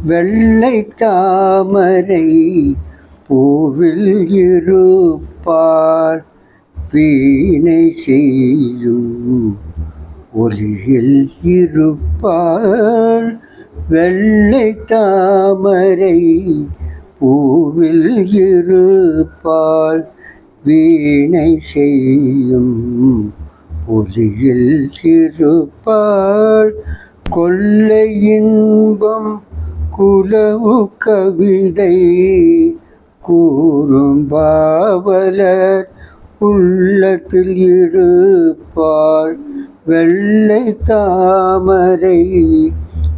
வெள்ளை தாமரை பூவில் இருப்பார் வீணை செய்யும் ஒளியில் இருப்பார். வெள்ளை தாமரை பூவில் இருப்பார் வீணை செய்யும் ஒளியில் இருப்பார். கொள்ளை இன்பம் குலவு கவிதை கூறும் பாவலர் உள்ளத்தில் இருப்பார். வெள்ளை தாமரை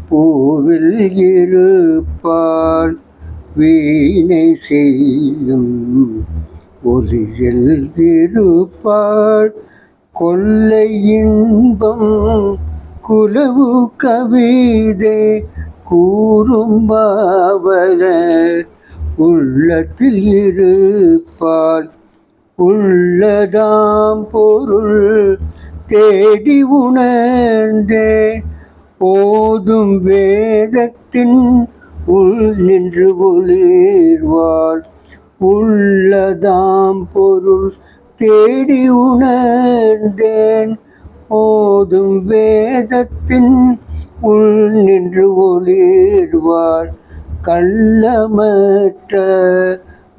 பூவில் இருப்பார் வீணை செய்யும் ஒளியில் இருப்பார். கொள்ளை இன்பம் குலவு கவிதை கூறும் பாவலர் உள்ளத்தில் இருப்பார். உள்ளதாம் பொருள் தேடி உணர்ந்தே ஓதும் வேதத்தின் உள் நின்று ஒளிர்வார். உள்ளதாம் பொருள் தேடி உணர்ந்தேன் ஓதும் வேதத்தின் உள் நின்று ஒளிர்வார். கள்ளமற்ற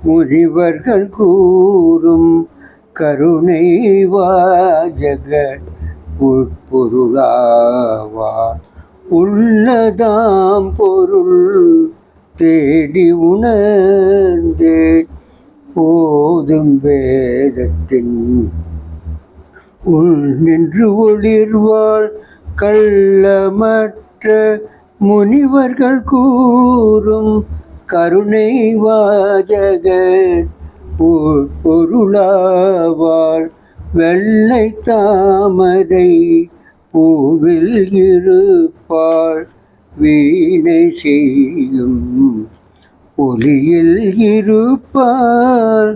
முனிவர்கள் கூறும் கருணை வாஜக உட்பொருளாவார். உள்ளதாம் பொருள் தேடி உணர்ந்தேன் ஓதும் வேதத்தின் உள் நின்று ஒளிர்வாள். கள்ளமற்ற முனிவர்கள் கூறும் கருணை வாஜக உட்பொருளாவாள். வெள்ளை தாமரை பூவில் இருப்பாள் வீணை செய்யும் ஒளியில் இருப்பாள்.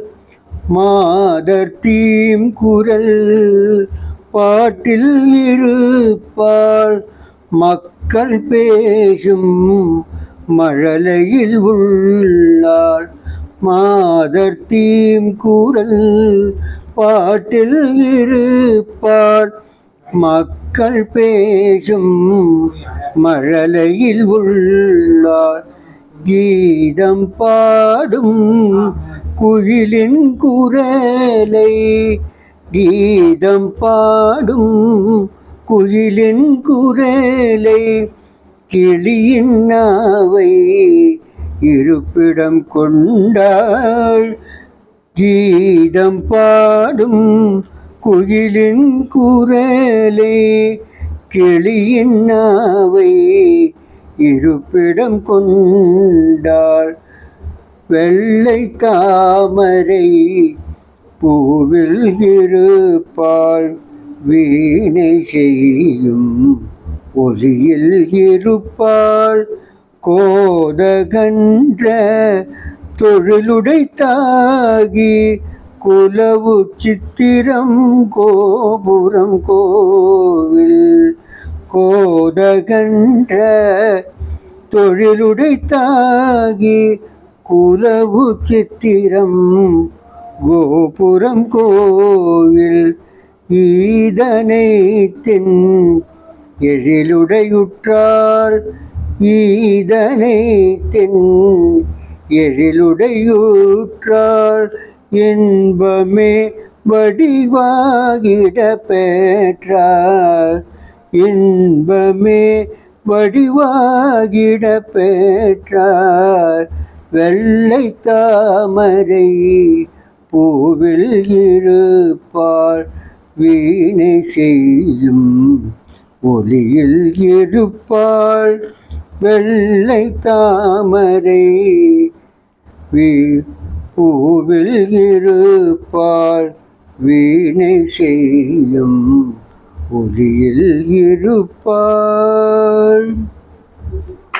மாதர் தீம் குரல் பாட்டில் இருப்பாள். மக்கள் பேசும் மழலையில் உள்ளாள். மாதர் தீம் குரல் பாட்டில் இருப்பாள். மக்கள் பேசும் மழலையில் உள்ளாள். கீதம் பாடும் குயிலின் குரலை கீதம் பாடும் குயிலின் குரலை கிளியின் நாவை இருப்பிடம் கொண்டாள். கீதம் பாடும் குயிலின் குரலை கிளியின் நாவை இருப்பிடம் கொண்டாள். வெள்ளை தாமரை பூவில் இருப்பாள் வீணை செய்யும் ஒளியில் இருப்பாள். கோதகன்ற தொழிலுடைத்தாகி குலவு சித்திரம் கோபுரம் கோவில். கோதகன்ற தொழிலுடைத்தாகி குலவு சித்திரம் கோபுரம் கோவில். ஈதனை தென் எழிலுடையுற்றாள். ஈதனை தென் எழிலுடையுற்றாள். இன்பமே வடிவாகிட பெற்றாள். இன்பமே வடிவாகிட பெற்றாள். வெள்ளை தாமரை பூவில் இருப்பாள் வீணை செய்யும் ஒளியில் இருப்பாள். வெள்ளை தாமரை பூவில் இருப்பாள் வீணை செய்யும் ஒளியில் இருப்பாள்.